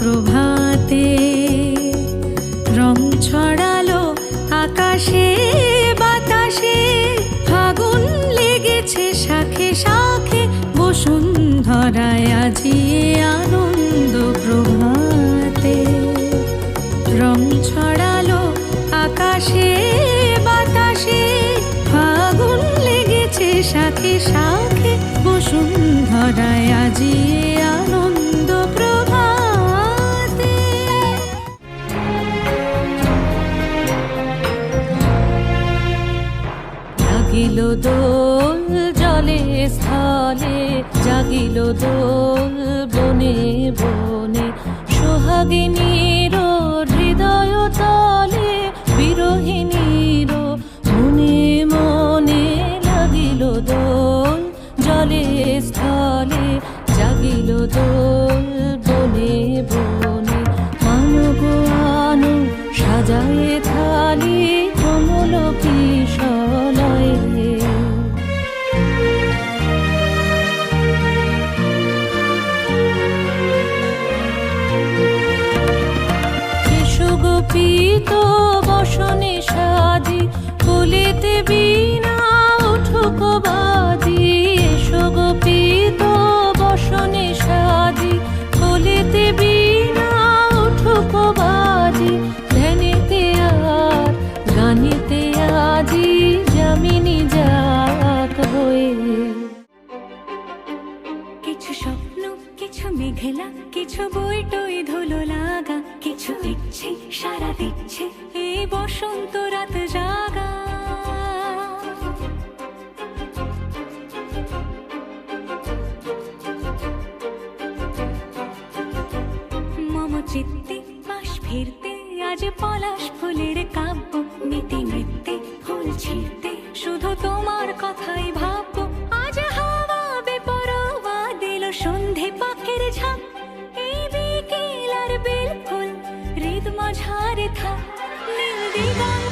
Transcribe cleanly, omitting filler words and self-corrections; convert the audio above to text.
প্রভাতে রং ছড়ালো আকাশে বাতাসে, ফাগুন লেগেছে শাখে শাখে, বসুন্ধরায় আজি আনন্দ প্রভাতে। রং ছড়ালো আকাশে বাতাসে, ফাগুন লেগেছে শাখে শাখে, বসুন্ধরায় আজি আনন্দ প্রভাতে। জাগিল দোল জলে স্থলে, জাগিল দোল বনে বনে, সোহাগিনীর হৃদয় তলে, বিরহিণীর মনে মনে। লাগিল দোল জলে স্থলে, জাগিল দোল বনে বনে, আনো গো আনো সাজায়ে থালি, কমল কিশলয়ে। গোপীত বসনে সাজি, কলিতে বীণা উঠুক বাজি। এসো গোপীত বসনে সাজি, কলিতে বীণা উঠুক বাজি। ধ্যানেতে আর গানেতে আজি, যামিনী যাক হয়ে। কিছু স্বপ্ন কিছু মেঘলা, কিছু বইটই ধুলো লাগা, কিছু ইচ্ছে সারা দিচ্ছে এই বসন্ত রাত জাগা। মম চিত্তে পাশ ফিরতে আজ পলাশ ফুলের কাব্য, নীতি নৃত্যে ফুল ছিঁড়তে শুধু তোমার কথাই ভাববো। আজ হাওয়া বেপরোয়া দিল সন্ধে পাখির ঝাঁক, এই বিকেল আর বেল ফুল হৃদ মাঝারে থাক, নীল দিগন্ত